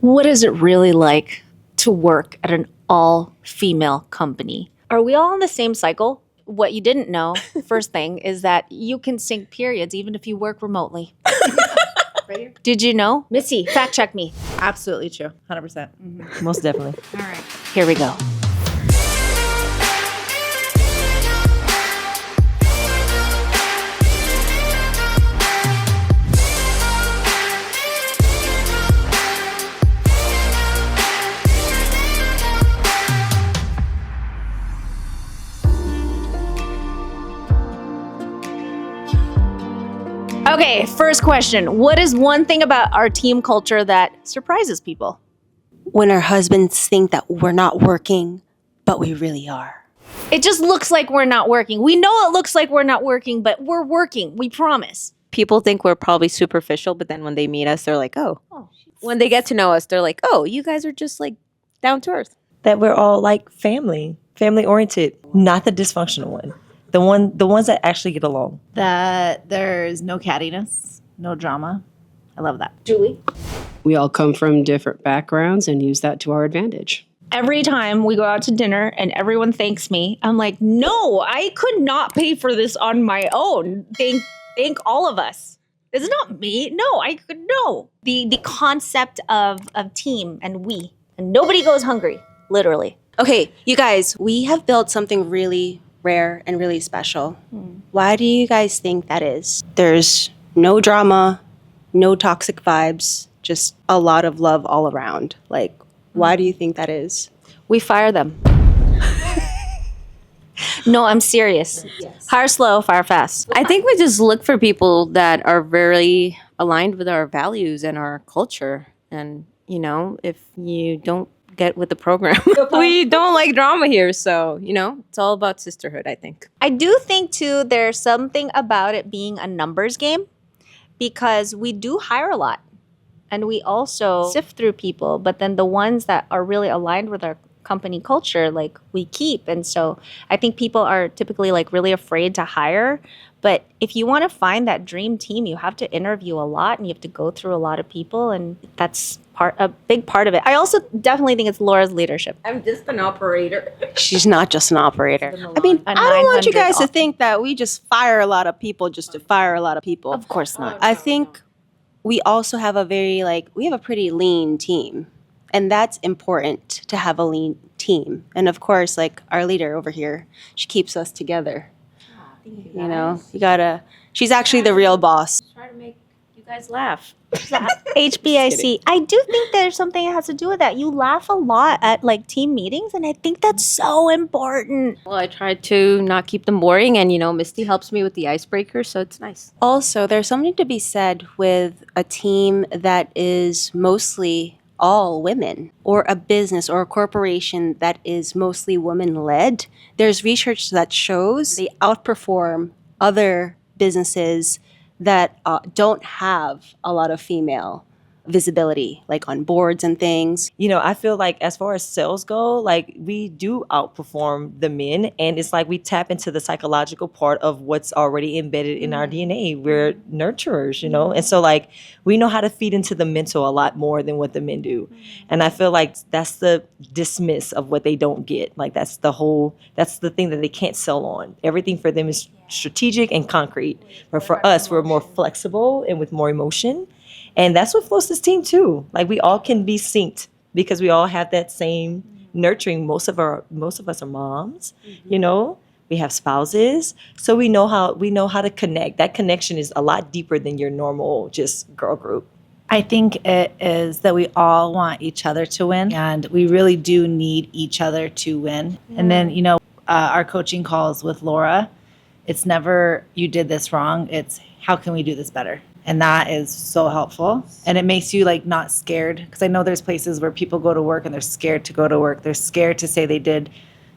What is it really like to work at an all-female company? Are we all on the same cycle? What you didn't know, first thing, is that you can sync periods even if you work remotely. Right here. Did you know? Misty, fact check me. Absolutely true. 100%. Mm-hmm. Most definitely. All right. Here we go. Okay, first question. What is one thing about our team culture that surprises people? When our husbands think that we're not working, but we really are. It just looks like we're not working. We know it looks like we're not working, but we're working. We promise. People think we're probably superficial, but then when they meet us, they're like, oh. When they get to know us, they're like, oh, you guys are just like down to earth. That we're all like family oriented, not the dysfunctional one. The ones that actually get along. That there's no cattiness, no drama. I love that. Julie? We all come from different backgrounds and use that to our advantage. Every time we go out to dinner and everyone thanks me, I'm like, no, I could not pay for this on my own. Thank all of us. It's not me. No, I could no. The concept of team and we. And nobody goes hungry, literally. Okay, you guys, we have built something really rare and really special. Why do you guys think that is? There's no drama, no toxic vibes, just a lot of love all around. Like, why do you think that is? We fire them. No, I'm serious. Yes. Hire slow, fire fast. I think we just look for people that are very aligned with our values and our culture. And, you know, if you don't get with the program, we don't like drama here. So, you know, it's all about sisterhood, I think. I do think, too, there's something about it being a numbers game because we do hire a lot. And we also sift through people. But then the ones that are really aligned with our company culture, like we keep. And so I think people are typically like really afraid to hire. But if you want to find that dream team, you have to interview a lot and you have to go through a lot of people. And that's a big part of it. I also definitely think it's Laura's leadership. I'm just an operator. She's not just an operator. I mean, I don't want you guys to think that we just fire a lot of people just to fire a lot of people. Of course not. I think we also have we have a pretty lean team. And that's important to have a lean team. And of course, like our leader over here, she keeps us together. You know, she's actually the real boss. Try to make you guys laugh. HBIC. I do think there's something that has to do with that. You laugh a lot at like team meetings, and I think that's so important. Well, I try to not keep them boring, and you know, Misty helps me with the icebreaker, so it's nice. Also, there's something to be said with a team that is mostly all women, or a business or a corporation that is mostly women-led. There's research that shows they outperform other businesses that don't have a lot of female visibility, like on boards and things. You know, I feel like as far as sales go, like we do outperform the men, and it's like we tap into the psychological part of what's already embedded in our DNA. We're nurturers, you know, and so like we know how to feed into the mental a lot more than what the men do. And I feel like that's the dismiss of what they don't get. Like that's the thing that they can't sell on. Everything for them is strategic and concrete, but for us, we're more flexible and with more emotion. And that's what floats this team too. Like we all can be synced because we all have that same nurturing. Most of us are moms, you know. We have spouses, so we know how to connect. That connection is a lot deeper than your normal just girl group. I think it is that we all want each other to win, and we really do need each other to win. And then, you know, our coaching calls with Laura, it's never you did this wrong. It's how can we do this better? And that is so helpful. And it makes you like not scared. Because I know there's places where people go to work and they're scared to go to work. They're scared to say they did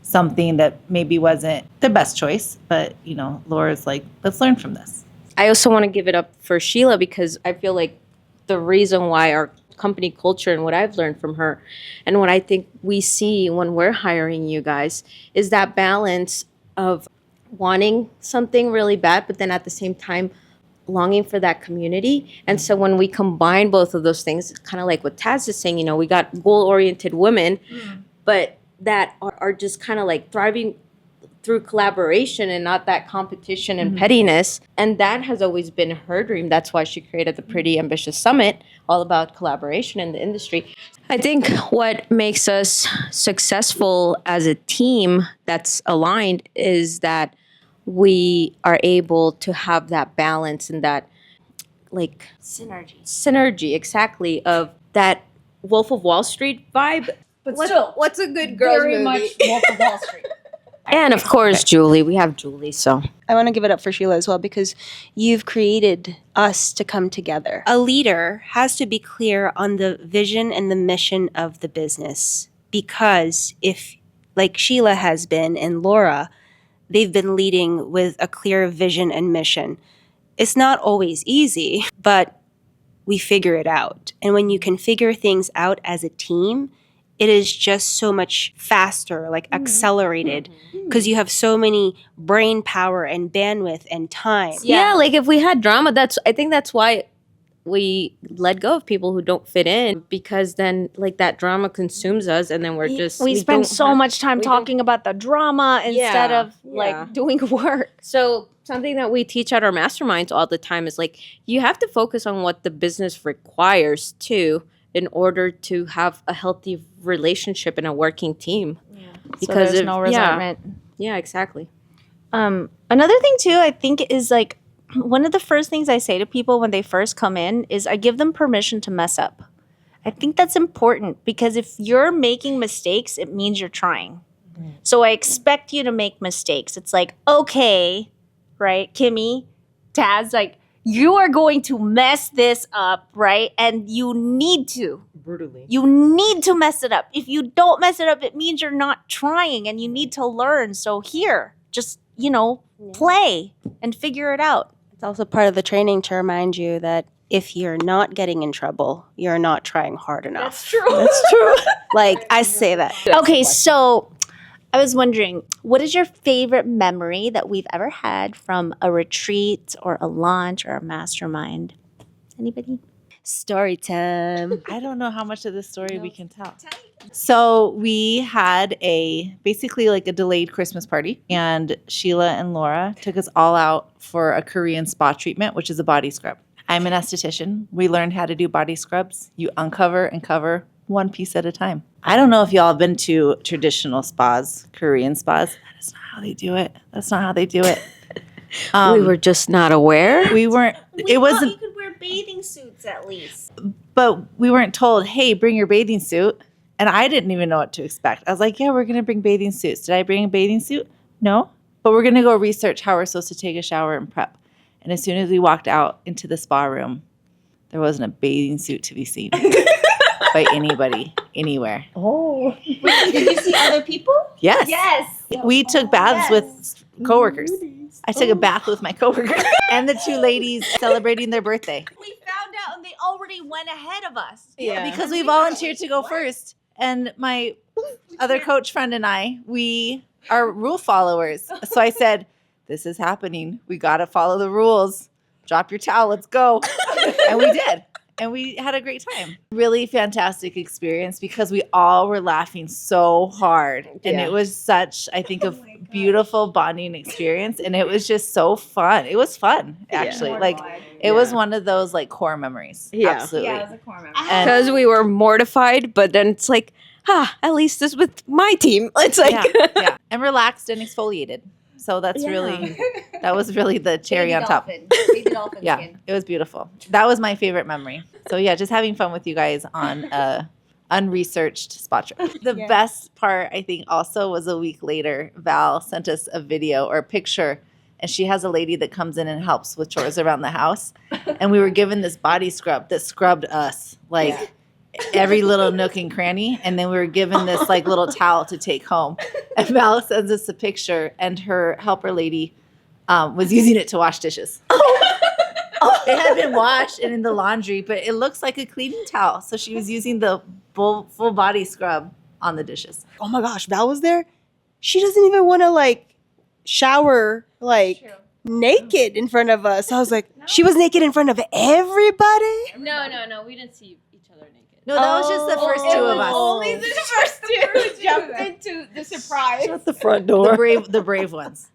something that maybe wasn't the best choice. But, you know, Laura's like, let's learn from this. I also want to give it up for Sheila because I feel like the reason why our company culture and what I've learned from her and what I think we see when we're hiring you guys is that balance of wanting something really bad, but then at the same time longing for that community. And so when we combine both of those things, kind of like what Taz is saying, we got goal-oriented women, but that are just kind of like thriving through collaboration and not that competition and pettiness. And that has always been her dream. That's why she created the Pretty Ambitious Summit, all about collaboration in the industry. I think what makes us successful as a team that's aligned is that we are able to have that balance and that like synergy exactly of that Wolf of Wall Street vibe. But what's a good girls movie? Much Wolf of Wall Street. And of course, Julie. We have Julie, so. I want to give it up for Sheila as well because you've created us to come together. A leader has to be clear on the vision and the mission of the business because if, like Sheila has been and Laura, they've been leading with a clear vision and mission. It's not always easy, but we figure it out. And when you can figure things out as a team, it is just so much faster, like accelerated, because you have so many brain power and bandwidth and time. Yeah, like if we had drama, I think that's why we let go of people who don't fit in, because then like that drama consumes us and then we spend so much time talking about the drama instead of like doing work. So something that we teach at our masterminds all the time is like you have to focus on what the business requires too, in order to have a healthy relationship and a working team. Yeah. Because there's no resentment. Yeah, exactly. Another thing too, I think is like one of the first things I say to people when they first come in is I give them permission to mess up. I think that's important because if you're making mistakes, it means you're trying. So I expect you to make mistakes. It's like, okay, right, Kimmy, Taz, like, you are going to mess this up, right? And you need to. Brutally. You need to mess it up. If you don't mess it up, it means you're not trying and you need to learn. So here, just, play and figure it out. It's also part of the training to remind you that if you're not getting in trouble, you're not trying hard enough. That's true. That's true. Like, I say that. Okay, so I was wondering, what is your favorite memory that we've ever had from a retreat or a launch or a mastermind? Anybody? Story time. I don't know how much of this story we can tell. So we had basically like a delayed Christmas party, and Sheila and Laura took us all out for a Korean spa treatment, which is a body scrub. I'm an esthetician. We learned how to do body scrubs. You uncover and cover one piece at a time. I don't know if y'all have been to traditional spas, Korean spas. That is not how they do it. That's not how they do it. We were just not aware. We weren't. It wasn't. You could wear bathing suits at least. But we weren't told, hey, bring your bathing suit. And I didn't even know what to expect. I was like, yeah, we're going to bring bathing suits. Did I bring a bathing suit? No. But we're going to go research how we're supposed to take a shower and prep. And as soon as we walked out into the spa room, there wasn't a bathing suit to be seen by anybody, anywhere. Oh. Wait, did you see other people? Yes. Yes. We took baths with coworkers. I took a bath with my coworkers and the two ladies celebrating their birthday. We found out and they already went ahead of us. Yeah. Because we volunteered to go first. And my other coach friend and I, we are rule followers. So I said, this is happening. We got to follow the rules. Drop your towel. Let's go. And we did. And we had a great time. Really fantastic experience because we all were laughing so hard. And it was such, I think, a beautiful bonding experience. And it was just so fun. It was fun, actually. Like, it was one of those, like, core memories. Yeah. Absolutely. Yeah, it was a core memory. Because we were mortified, but then it's like, at least this with my team. It's like, yeah. And relaxed and exfoliated. So that was really the cherry on top. Baby dolphin Yeah, skin. it was beautiful. That was my favorite memory. So yeah, just having fun with you guys on a unresearched spa trip. The best part, I think, also was a week later, Val sent us a video or a picture, and she has a lady that comes in and helps with chores around the house. And we were given this body scrub that scrubbed us, like every little nook and cranny. And then we were given this like little towel to take home. And Val sends us a picture, and her helper lady was using it to wash dishes. It had been washed and in the laundry, but it looks like a cleaning towel. So she was using the full body scrub on the dishes. Oh my gosh, Val was there? She doesn't even want to, like, shower, like, naked in front of us. I was like, she was naked in front of everybody? No, we didn't see each other naked. No, that was just the first two of us. Only the first two who jumped into the surprise. Shut the front door. The brave ones.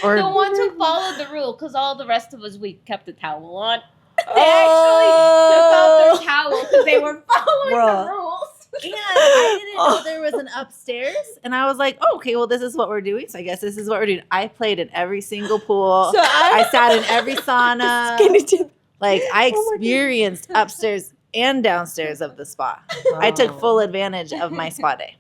Or The ones who followed the rule, because all the rest of us, we kept the towel on. They actually took off their towel because they were following Bruh. the rules. and I didn't know there was an upstairs, and I was like, oh, okay, well, this is what we're doing. So I guess this is what we're doing. I played in every single pool. So I sat in every sauna. Skinny dip. Like I experienced upstairs and downstairs of the spa. I took full advantage of my spa day.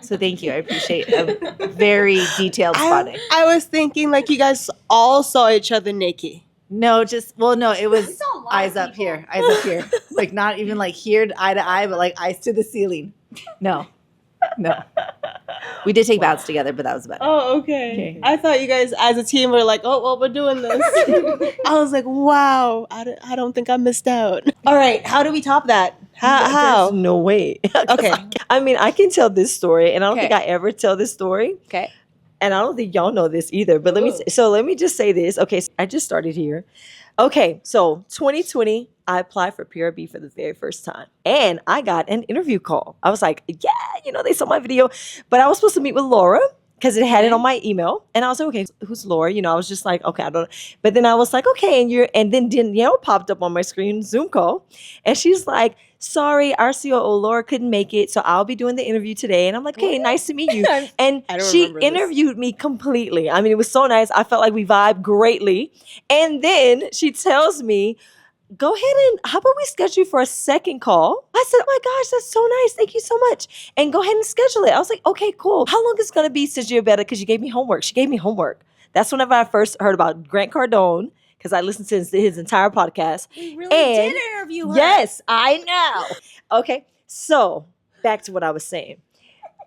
So thank you. I appreciate a very detailed spa day. I was thinking like you guys all saw each other naked. No, it was saw a lot of eyes up people. here. Eyes up here. Like not even like here eye to eye, but like eyes to the ceiling. No. We did take baths together, but that was about it. Oh, okay. I thought you guys as a team were like, oh, well, we're doing this. I was like, wow, I don't think I missed out. All right, how do we top that? How? There's no way. 'Cause Okay. I mean, I can tell this story, and I don't think Okay. I ever tell this story. Okay. And I don't think y'all know this either. But let me just say this. Okay, so I just started here. Okay, so 2020, I applied for PRB for the very first time, and I got an interview call. I was like, yeah, they saw my video, but I was supposed to meet with Laura because it had it on my email, and I was like, okay, who's Laura? I was just like, okay, I don't. But then I was like, okay, and then Danielle popped up on my screen, Zoom call, and she's like, sorry, our COO Laura couldn't make it, so I'll be doing the interview today. And I'm like, okay, nice to meet you. And I don't she remember this. interviewed me completely. I mean, it was so nice. I felt like we vibed greatly. And then she tells me, go ahead and how about we schedule you for a second call? I said, oh my gosh, that's so nice. Thank you so much. And go ahead and schedule it. I was like, okay, cool. How long is it going to be since you're better? Because you gave me homework. She gave me homework. That's whenever I first heard about Grant Cardone, because I listened to his entire podcast. We really And- did interview her. Yes, I know. Okay, so back to what I was saying.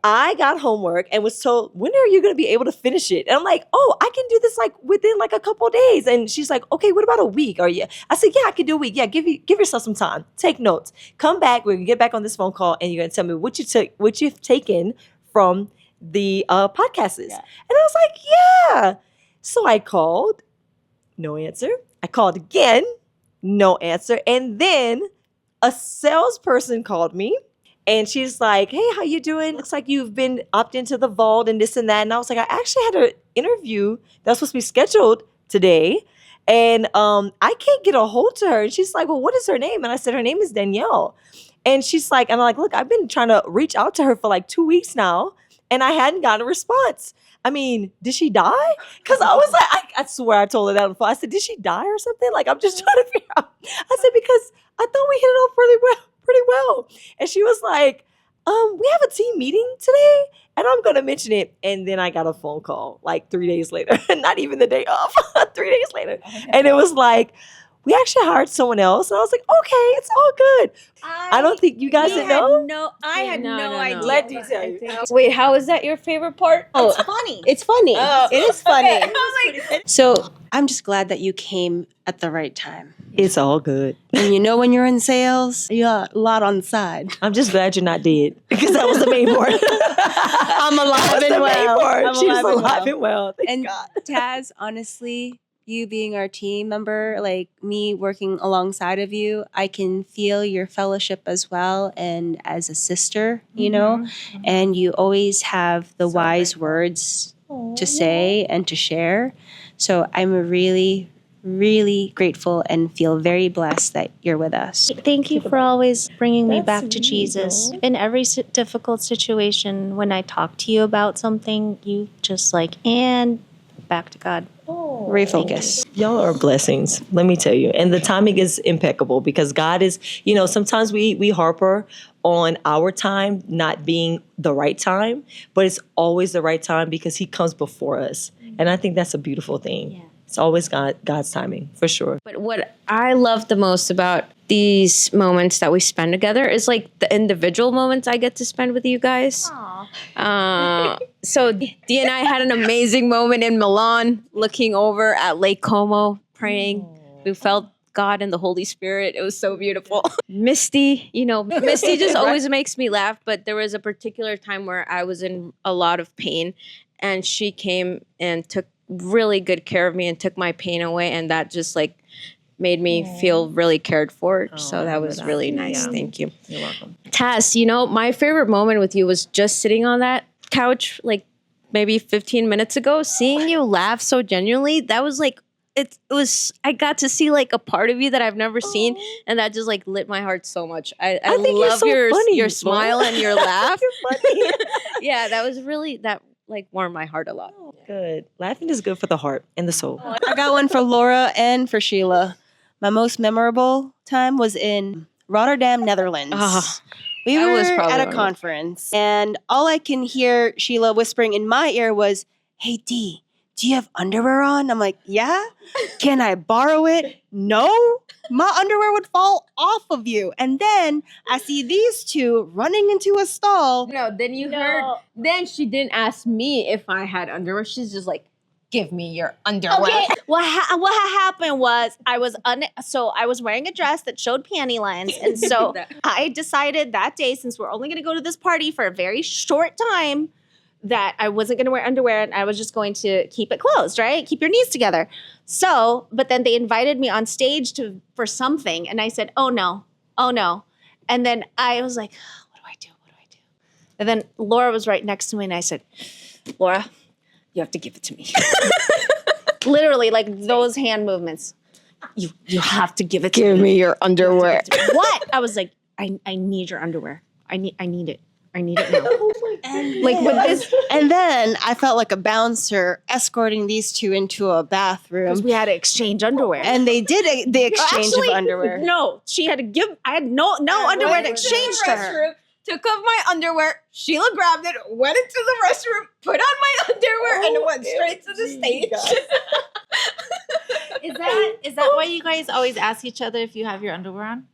I got homework and was told, when are you going to be able to finish it? And I'm like, oh, I can do this like within like a couple of days. And she's like, okay, what about a week? Or yeah, I said, yeah, I can do a week. Yeah, give yourself some time. Take notes. Come back. We're gonna get back on this phone call, and you're gonna tell me what you've taken from the podcasts. And I was like, yeah. So I called. No answer. I called again. No answer. And then a salesperson called me, and she's like, hey, how you doing? Looks like you've been opted into the vault and this and that. And I was like, I actually had an interview that was supposed to be scheduled today, and I can't get a hold to her. And she's like, well, what is her name? And I said, her name is Danielle. And she's like, and I'm like, look, I've been trying to reach out to her for like 2 weeks now, and I hadn't gotten a response. I mean, did she die? Because I was like, I swear I told her that on the phone. I said, did she die or something? Like, I'm just trying to figure out. I said, because I thought we hit it off pretty well. And she was like, we have a team meeting today, and I'm going to mention it. And then I got a phone call like 3 days later, not even the day off, 3 days later. And it was like, we actually hired someone else. And I was like, okay, it's all good. I don't think you guys didn't know. I had no idea. Let me tell you. Wait, how is that your favorite part? Oh, Funny. it's funny. Oh. It is funny. Okay. I was like, So I'm just glad that you came at the right time. It's all good. And when you're in sales, you got a lot on the side. I'm just glad you're not dead, because that was the main part. I'm alive That was and the main well. part. I'm She was alive and alive well. and well. Thank And God. Taz, honestly, you being our team member, like me working alongside of you, I can feel your fellowship as well, and as a sister, and you always have the wise words to say and to share. So I'm really, really grateful and feel very blessed that you're with us. Thank you for always bringing me That's back to sweet, Jesus. though. In every difficult situation, when I talk to you about something, you just and back to God. Refocus. Y'all are blessings, let me tell you. And the timing is impeccable, because God is, sometimes we harper on our time not being the right time, but it's always the right time because He comes before us. And I think that's a beautiful thing. Yeah. It's always God's timing, for sure. But what I love the most about these moments that we spend together is like the individual moments I get to spend with you guys. So Dee and I had an amazing moment in Milan, looking over at Lake Como, praying. We felt God and the Holy Spirit. It was so beautiful. Misty, Misty just always makes me laugh. But there was a particular time where I was in a lot of pain, and she came and took really good care of me and took my pain away, and that just like made me feel really cared for. So that was really nice. Yeah. Thank you. You're welcome. Tass, my favorite moment with you was just sitting on that couch like maybe 15 minutes ago, seeing you laugh so genuinely. That was like, it was, I got to see like a part of you that I've never seen, and that just like lit my heart so much. I think you're love so funny, your smile and your laugh. You're funny. Yeah, that was really, that like warmed my heart a lot. Good. Laughing is good for the heart and the soul. I got one for Laura and for Sheila. My most memorable time was in Rotterdam, Netherlands. We that were was probably at a one of- conference, and all I can hear Sheila whispering in my ear was, "Hey, D, do you have underwear on?" I'm like, "Yeah." "Can I borrow it?" "No. My underwear would fall off of you." And then I see these two running into a stall. No, then you heard, then she didn't ask me if I had underwear. She's just like, give me your underwear. Okay, what happened was I was wearing a dress that showed panty lines, and so I decided that day, since we're only going to go to this party for a very short time, that I wasn't going to wear underwear, and I was just going to keep it closed, right? Keep your knees together. So, but then they invited me on stage for something, and I said, "Oh no, and then I was like, "What do I do?" And then Laura was right next to me, and I said, "Laura, you have to give it to me." Literally, like those hand movements. You have to give it to me. Give me your underwear. What? I was like, I need your underwear. I need it. I need it now. And Like with this, And then I felt like a bouncer escorting these two into a bathroom. because we had to exchange underwear. And they did the exchange Actually, of underwear. No, she had to give. I had no underwear to exchange to her. Took off my underwear. Sheila grabbed it, went into the restroom, put on my underwear, and went straight to the stage. Is that why you guys always ask each other if you have your underwear on?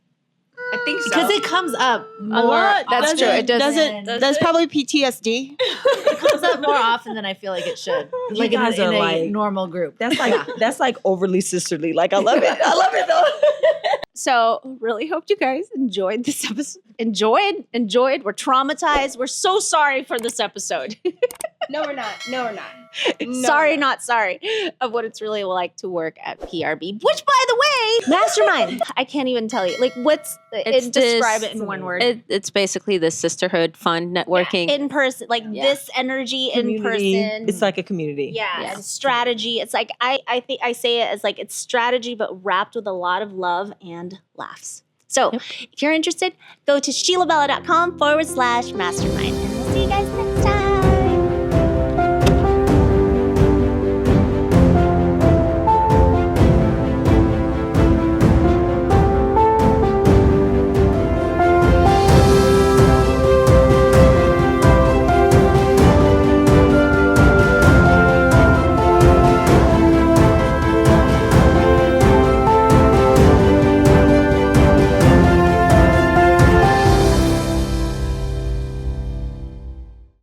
I think so. Because it comes up more. That's true. It doesn't. That's probably PTSD. It comes up more often than I feel like it should. Like in guys a, are in a like- normal group. That's like overly sisterly. Like I love it. I love it though. So really hoped you guys enjoyed this episode. Enjoyed. We're traumatized. We're so sorry for this episode. No, we're not. Sorry, not sorry, of what it's really like to work at PRB. Which, by the way, mastermind. I can't even tell you. Like, describe it in one word. It's basically the sisterhood, fun, networking. In person, like this energy in person. It's like a community. Yeah, and strategy. It's like I think I say it as like it's strategy, but wrapped with a lot of love and laughs. So if you're interested, go to SheilaBella.com/mastermind. And we'll see you guys next time.